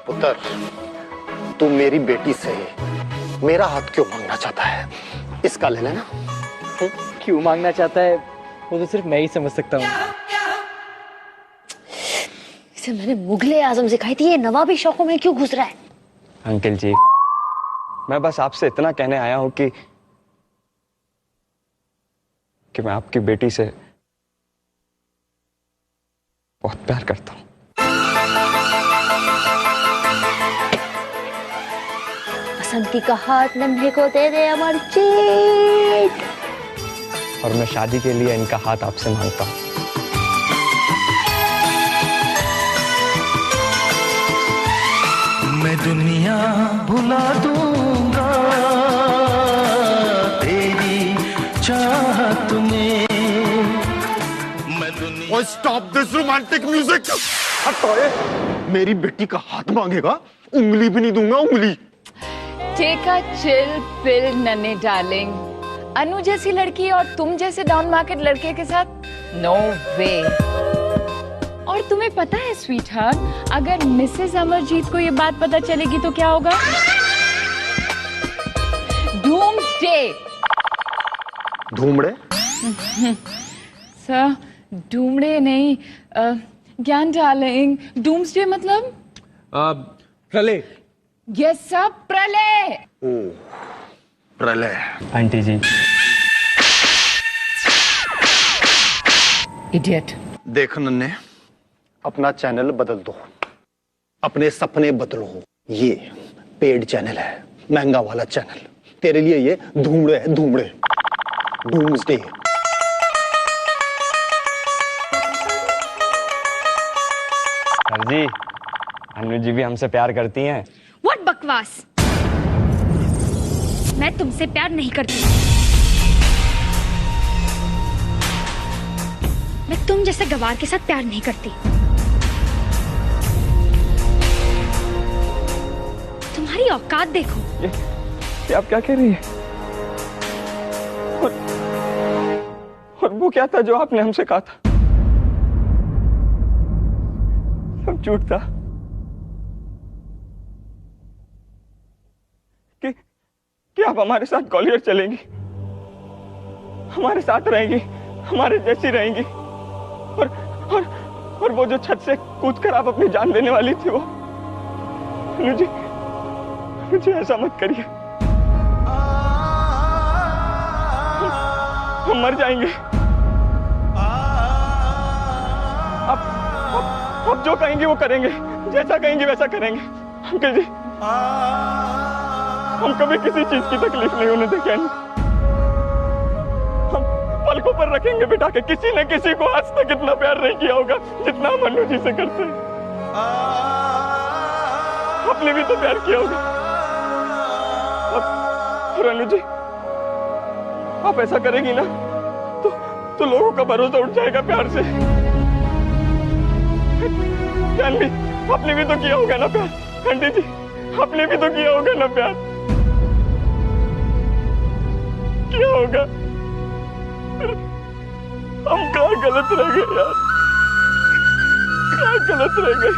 पुत्र, तू मेरी बेटी से मेरा हाथ क्यों मांगना चाहता है? इसका ले लेना। क्यों मांगना चाहता है वो तो सिर्फ मैं ही समझ सकता हूँ। इसे मैंने मुगले आजम सिखाई थी, ये नवाबी शौकों में क्यों घुस रहा है? अंकल जी, मैं बस आपसे इतना कहने आया हूं कि मैं आपकी बेटी से बहुत प्यार करता हूं। बसंती का हाथ नन्हे को दे दे अमर जीत। और मैं शादी के लिए इनका हाथ आपसे मांगता हूं। मैं दुनिया भुला दूंगा तेरी चाहत में। ओए स्टॉप दिस रोमांटिक म्यूजिक। मेरी बेटी का हाथ मांगेगा, उंगली भी नहीं दूंगा, उंगली। टेक अ चिल पिल नन्हे डार्लिंग। अनु जैसी लड़की और तुम जैसे डाउन मार्केट लड़के के साथ नो वे। और तुम्हें पता है स्वीट हार्ट, अगर मिसेस अमरजीत को ये बात पता चलेगी तो क्या होगा? डूम्सडे। धूमड़े? सर, डूमड़े नहीं, ज्ञान डार्लिंग। डूम्सडे मतलब प्रलय। यस सर, प्रलय। प्रलय। आंटी जी, इडियट। देख नन्हे, अपना चैनल बदल दो, अपने सपने बदलो। ये पेड चैनल है, महंगा वाला चैनल। तेरे लिए ये धूमड़े है, धूमड़े। डूम्सडे। सर जी, अनु जी भी हमसे प्यार करती हैं। व्हाट बकवास! मैं तुमसे प्यार नहीं करती। मैं तुम जैसे गवार के साथ प्यार नहीं करती। तुम्हारी औकात देखो। ये आप क्या कह रही है? और वो क्या था जो आपने हमसे कहा था? सब झूठ था। कि आप हमारे साथ ग्वालियर चलेंगी, हमारे साथ रहेंगी, हमारे जैसी रहेंगी। और वो जो छत से कूदकर आप अपनी जान देने वाली थी, वो मुझे ऐसा मत करिए। हम मर जाएंगे। आप जो कहेंगे वो करेंगे, जैसा कहेंगे वैसा करेंगे। अंकल जी, हम कभी किसी चीज की तकलीफ नहीं होने देंगे। हम पलकों पर रखेंगे बिठा के। किसी न किसी को आज तक इतना प्यार नहीं किया होगा जितना हम अनु जी से करते हैं। आपने भी तो प्यार किया होगा। और अनु जी, आप ऐसा करेंगी ना तो लोगों का भरोसा उठ जाएगा प्यार से। जानवी, आपने भी तो किया होगा ना प्यार। आंटी जी, आपने भी तो किया होगा ना प्यार। क्या होगा? हम कहाँ गलत रह गए यार? कहाँ गलत रह गए?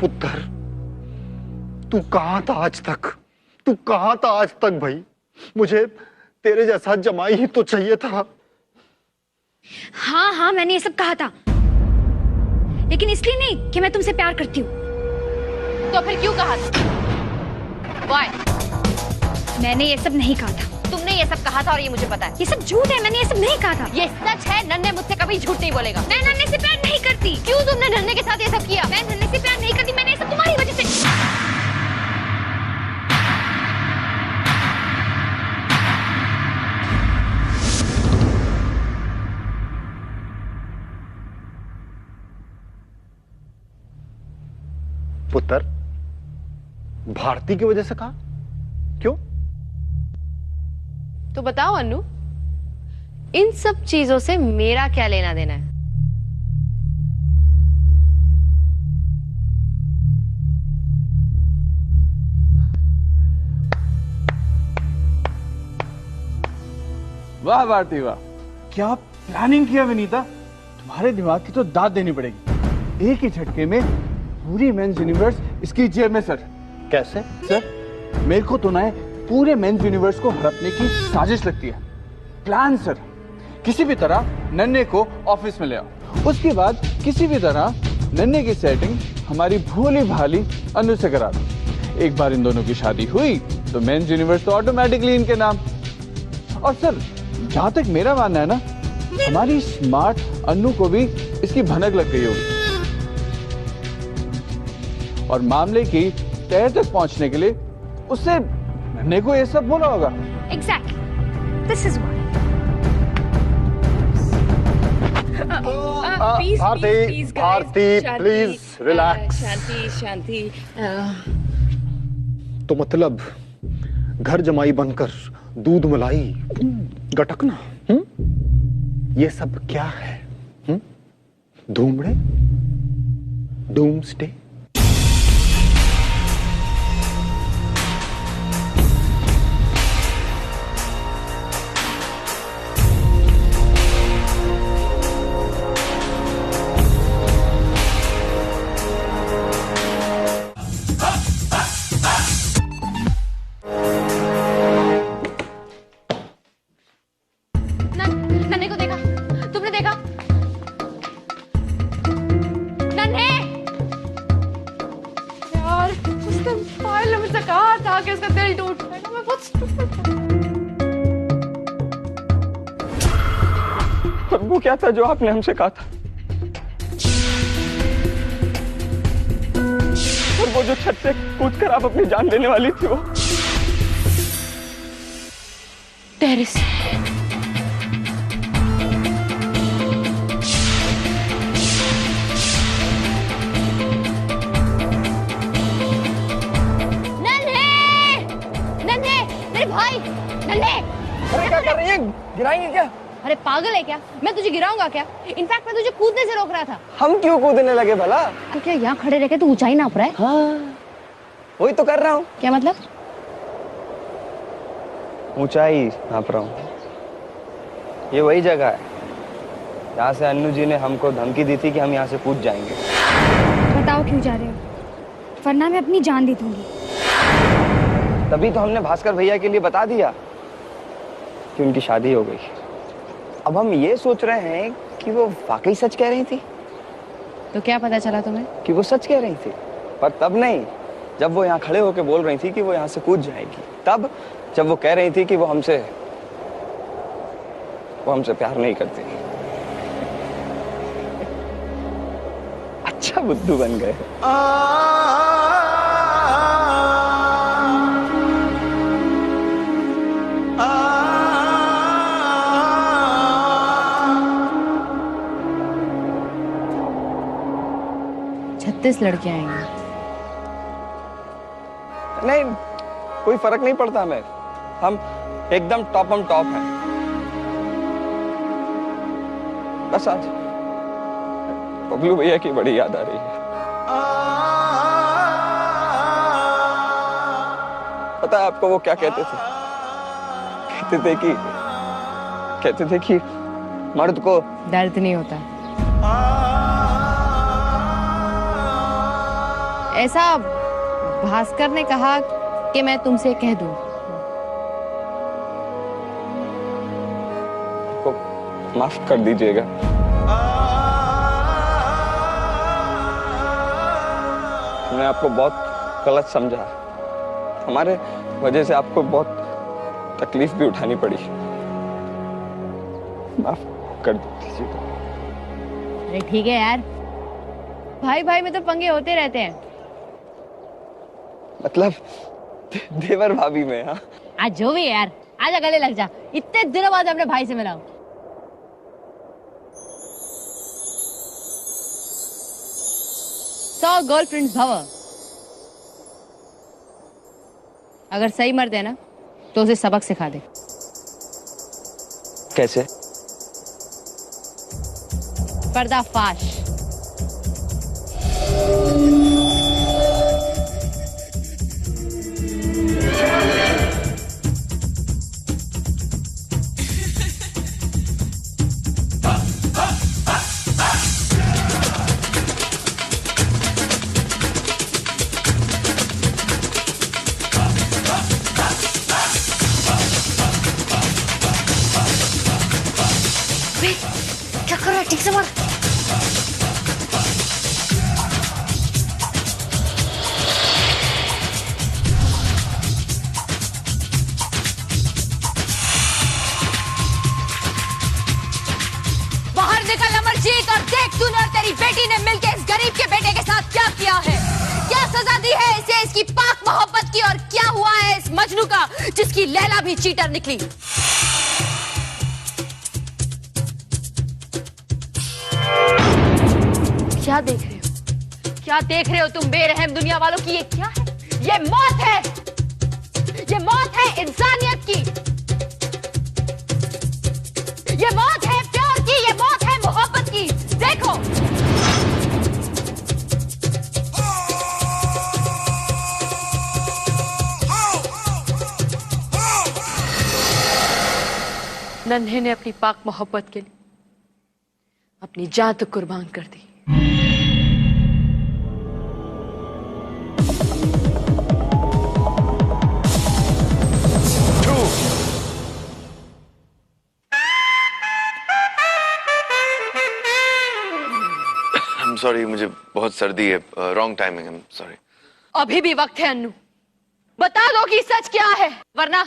पुत्र, तू कहां था आज तक? तू कहां था आज तक भाई? मुझे तेरे जैसा जमाई ही तो चाहिए था। हाँ हाँ, मैंने ये सब कहा था, लेकिन इसलिए नहीं कि मैं तुमसे प्यार करती हूँ। तो फिर क्यों कहा था? Why? मैंने ये सब नहीं कहा था। तुमने ये सब कहा था और ये मुझे पता है। ये सब झूठ है, मैंने ये सब नहीं कहा था। ये सच है, नन्हे मुझसे कभी झूठ नहीं बोलेगा। मैं नन्हे से प्यार नहीं करती। क्यों तुमने नन्हे के साथ ये सब किया? मैं नन्हे से प्यार नहीं करती, मैंने ये सब तुम्हारी वजह से। पुत्र, भारती की वजह से कहा? क्यों? तो बताओ अनु, इन सब चीजों से मेरा क्या लेना देना है? वाह भारती वाह, क्या प्लानिंग किया विनीता। तुम्हारे दिमाग की तो दाद देनी पड़ेगी। एक ही झटके में पूरी मेंस यूनिवर्स इसकी जेब में सर। कैसे? सर मेरे को तो ना पूरे मेंस यूनिवर्स को हड़पने की साजिश लगती है। प्लान सर, किसी भी तरह नन्हे को ऑफिस में ले आओ, उसके बाद किसी भी तरह नन्हे की सेटिंग हमारी भोली भाली अनु से करा दो। एक बार इन दोनों की शादी हुई तो मेंस यूनिवर्स तो ऑटोमेटिकली इनके नाम। और सर जहां तक मेरा मानना है ना, हमारी स्मार्ट अनु को भी इसकी भनक लग गई होगी और मामले की तह तक पहुंचने के लिए उससे नन्हे को ये सब बोला होगा। Exactly. This is why. Bharti please relax. शांति शांति। तो मतलब घर जमाई बनकर दूध मलाई गटकना, ये सब क्या है? धूमड़े, डूम्सडे। नन्हे को देखा? तुमने देखा? नन्हे! यार उसके मोबाइल ने मुझसे कहा था कि उसका दिल टूट गया। मैं बहुत stupid हूँ। और वो क्या था जो आपने हमसे कहा था? और वो जो छत से कूदकर आप अपनी जान लेने वाली थी, वो टेरिस। भाई नन्हे, अरे क्या कर रही है? गिराएंगे क्या? अरे पागल है क्या? मैं तुझे गिराऊंगा क्या? इनफैक्ट मैं तुझे कूदने से रोक रहा था। हम क्यों कूदने लगे भला? तो क्या यहाँ खड़े रह के तू ऊंचाई नाप रहा है? हाँ, वही तो कर रहा हूँ। क्या मतलब? ऊंचाई नाप रहा हूँ। ये वही जगह है जहाँ से अन्नू जी ने हमको धमकी दी थी कि हम यहाँ से कूद जाएंगे। बताओ क्यों जा रहे हो? वरना मैं अपनी जान दे दूंगी। तभी तो हमने भास्कर भैया के लिए बता दिया कि उनकी शादी हो गई। अब हम ये सोच रहे हैं कि वो वाकई सच कह रही थी। तो क्या पता चला तुम्हें? कि वो सच कह रही थी, पर तब नहीं जब वो यहाँ खड़े होकर बोल रही थी कि वो यहाँ से कूद जाएगी। तब जब वो कह रही थी कि वो हमसे प्यार नहीं करती। अच्छा बुद्धू बन गए। छत्तीस लड़कियां आएंगी। नहीं, कोई फर्क नहीं पड़ता हमें। हम एकदम टॉप हैं। बस आज बबलू भैया की बड़ी याद आ रही है। पता है आपको वो क्या कहते थे? कहते थे कि मर्द को दर्द नहीं होता। ऐसा भास्कर ने कहा कि मैं तुमसे कह दूं। को माफ कर दीजिएगा। मैं आपको बहुत गलत समझा। हमारे वजह से आपको बहुत तकलीफ भी उठानी पड़ी। माफ कर दीजिएगा। अरे ठीक है यार, भाई भाई में तो पंगे होते रहते हैं। मतलब देवर भाभी में? हाँ, आज जो भी है यार, आजा गले लग जा। इतने दिनों बाद अपने भाई से मिला हूं। सौ गर्लफ्रेंड्स भव। अगर सही मर्द है ना तो उसे सबक सिखा दे। कैसे? पर्दाफाश। ठीक से मार। बाहर निकल अमरजीत और देख तूने और तेरी बेटी ने मिलकर इस गरीब के बेटे के साथ क्या किया है। क्या सजा दी है इसे इसकी पाक मोहब्बत की, और क्या हुआ है इस मजनू का जिसकी लैला भी चीटर निकली। क्या देख रहे हो, क्या देख रहे हो तुम बेरहम दुनिया वालों की। ये क्या है, ये मौत है, ये मौत है इंसानियत की, ये मौत है प्यार की, ये मौत है मोहब्बत की। देखो नन्हे ने अपनी पाक मोहब्बत के लिए अपनी जान तो कुर्बान कर दी। सॉरी, मुझे बहुत सर्दी है। Wrong timing, I am sorry. अभी भी वक्त है अन्नू, बता दो कि सच क्या है, वरना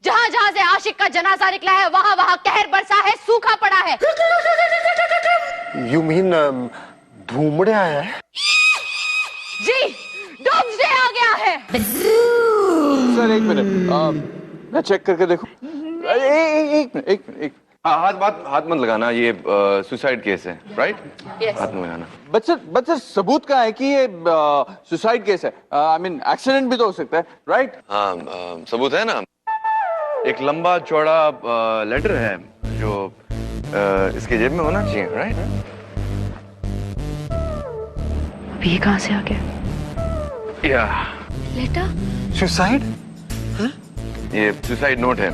जहां जहां से आशिक का जनाजा निकला है वहां वहां कहर बरसा है, सूखा पड़ा है। यू मीन धूमड़े आया है? जी, डॉम्सडे आ गया है। सर एक मिनट, मैं चेक करके देखूं। एक मिनट। हाथ मत लगाना, ये सुसाइड केस है, राइट? Yes. हाथ मत लगाना। बच्चा सबूत का है कि ये सुसाइड केस है। आई मीन एक्सीडेंट भी तो हो सकता है, राइट? हाँ, सबूत है ना। एक लंबा चौड़ा लेटर है जो इसके जेब में होना चाहिए, राइट? अभी कहां से आ गया या लेटर? सुसाइड? ये सुसाइड नोट है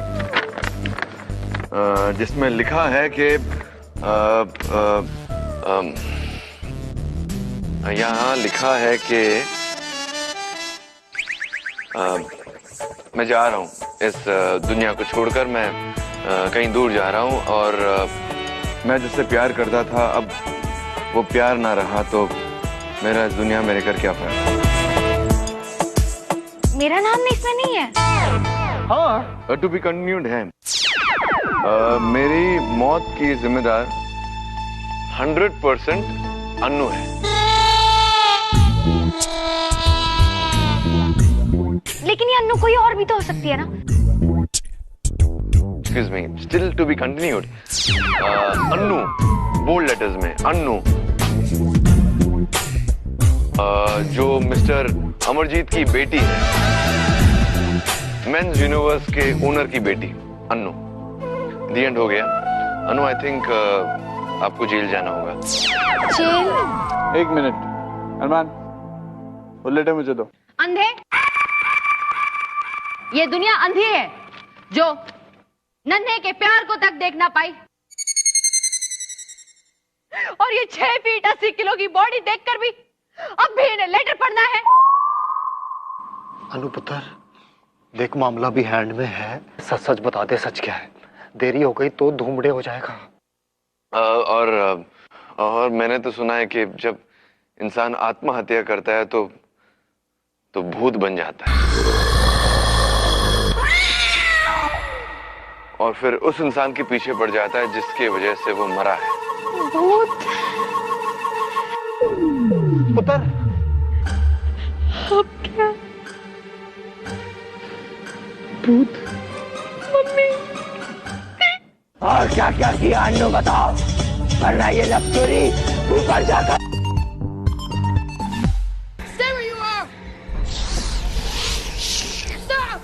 जिसमें लिखा है कि यहाँ लिखा है कि मैं जा रहा हूँ इस दुनिया को छोड़कर, मैं कहीं दूर जा रहा हूँ, और मैं जिससे प्यार करता था अब वो प्यार ना रहा, तो मेरा इस दुनिया में रहकर क्या फायदा। मेरा नाम इसमें नहीं है। हाँ, टू बी कंटिन्यूड है। मेरी मौत की जिम्मेदार 100% अन्नू है। लेकिन ये अन्नू कोई और भी तो हो सकती है ना। Excuse me, still to be continued. Annu, bold letters में अन्नू, जो मिस्टर अमरजीत की बेटी है, मेंस यूनिवर्स के ओनर की बेटी अन्नू। दी एंड हो गया। अनु, आई थिंक आपको जेल जाना होगा। जेल? एक मिनट अरमान, वो लेटर मुझे दो। अंधे, ये दुनिया अंधी है जो नन्हे के प्यार को तक देख ना पाई, और ये 6 फीट 80 किलो की बॉडी देखकर भी अब भी इन्हें लेटर पढ़ना है। अनु पुत्र, देख मामला भी हैंड में है, सच सच बता दे, सच क्या है। देरी हो गई तो धूमड़े हो जाएगा। और मैंने तो सुना है कि जब इंसान आत्महत्या करता है तो भूत बन जाता है, और फिर उस इंसान के पीछे पड़ जाता है जिसकी वजह से वो मरा है। भूत? पुत्र, अब क्या? भूत? मम्मी। और क्या क्या किया अन्नू बताओ, वरना ये लव स्टोरी ऊपर जाकर। Stay where you are. Stop.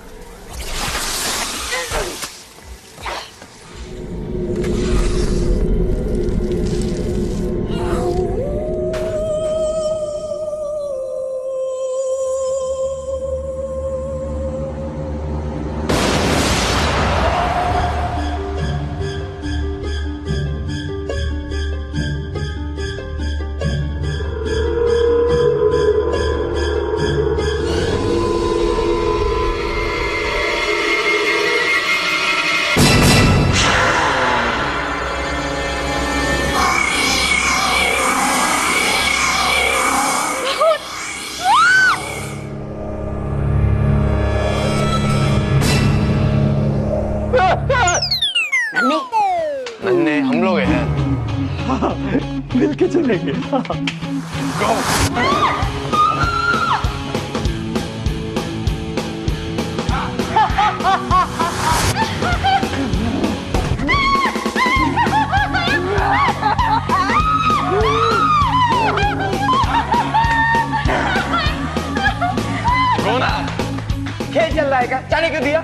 मिलके चलेंगे। खेल चल रहा है क्या? जाने क्यों दिया?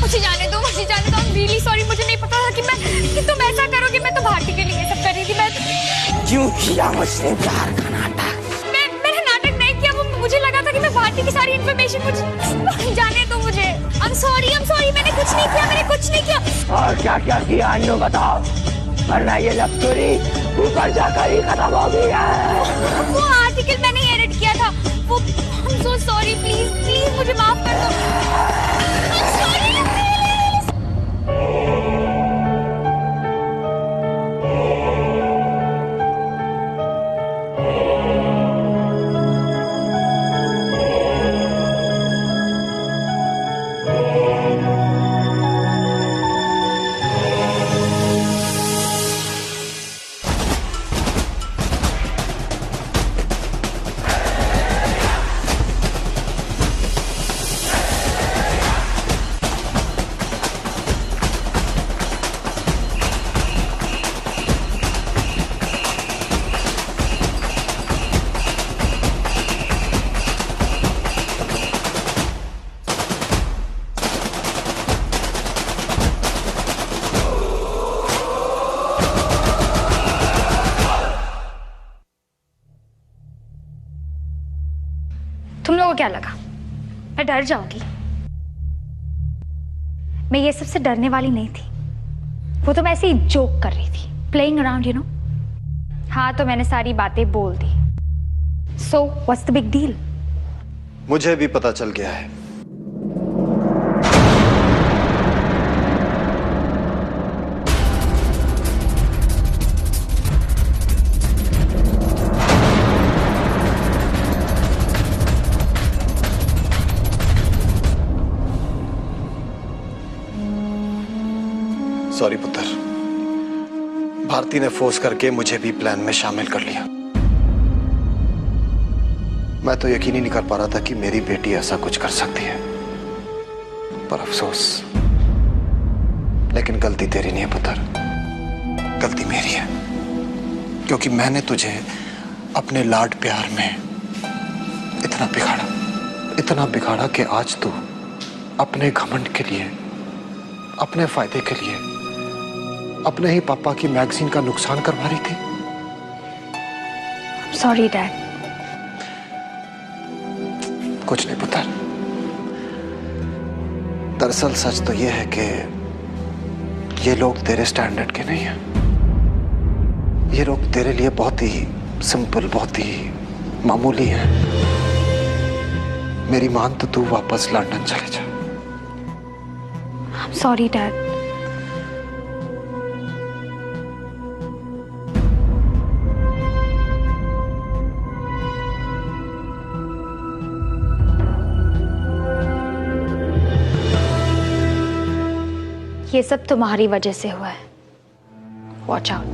मुझे जाने दो। I'm really sorry, मुझे नहीं पता था कि तुम ऐसा करोगे। मैं तो भारती के लिए सब कर रही थी। मैं क्यों किया मुझसे प्यार का नाटक? मैंने नाटक नहीं किया। वो मुझे लगा था कि मैं भारती की सारी इन्फॉर्मेशन मुझे जाने दो मुझे। I'm sorry, मैंने कुछ नहीं किया। और क्या क्या किया अन्नू बताओ, वरना ये लव स्टोरी ऊपर जाकर ही खत्म हो गई है। वो आर्टिकल मैंने एडिट किया था। वो I'm so sorry, प्लीज मुझे माफ कर दो। I'm sorry, तुम लोगों को क्या लगा मैं डर जाऊंगी? मैं ये सबसे डरने वाली नहीं थी। वो तो मैं ऐसे ही जोक कर रही थी, प्लेइंग अराउंड, यू नो। हाँ, तो मैंने सारी बातें बोल दी। So what's the big deal? मुझे भी पता चल गया है। सॉरी पुत्र, भारती ने फोर्स करके मुझे भी प्लान में शामिल कर लिया। मैं तो यकीन ही नहीं कर पा रहा था कि मेरी बेटी ऐसा कुछ कर सकती है, पर अफसोस। लेकिन गलती तेरी नहीं है पुत्र, गलती मेरी है, क्योंकि मैंने तुझे अपने लाड प्यार में इतना बिगाड़ा कि आज तू अपने घमंड के लिए, अपने फायदे के लिए अपने ही पापा की मैगजीन का नुकसान करवा रही थी। Sorry dad. कुछ नहीं पुत्र, दरअसल सच तो यह है कि ये लोग तेरे स्टैंडर्ड के नहीं हैं। ये लोग तेरे लिए बहुत ही सिंपल, बहुत ही मामूली हैं। मेरी मान तो तू वापस लंदन चले जा। Sorry dad. ये सब तुम्हारी वजह से हुआ है। Watch out.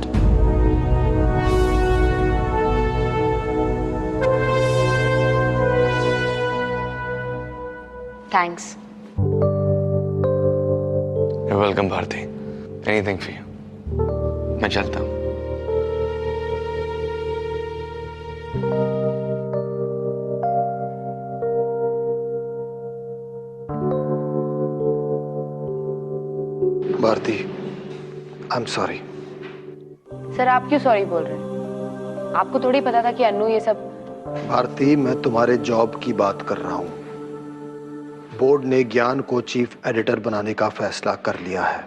Thanks. Welcome Bharti. Anything for you. मैं चलता हूँ। Bharti, I am sorry. Sir, आप क्यों सॉरी बोल रहे हैं? आपको थोड़ी पता था कि अन्नू ये सब। भारती, मैं तुम्हारे जॉब की बात कर रहा हूं। बोर्ड ने ज्ञान को चीफ एडिटर बनाने का फैसला कर लिया है।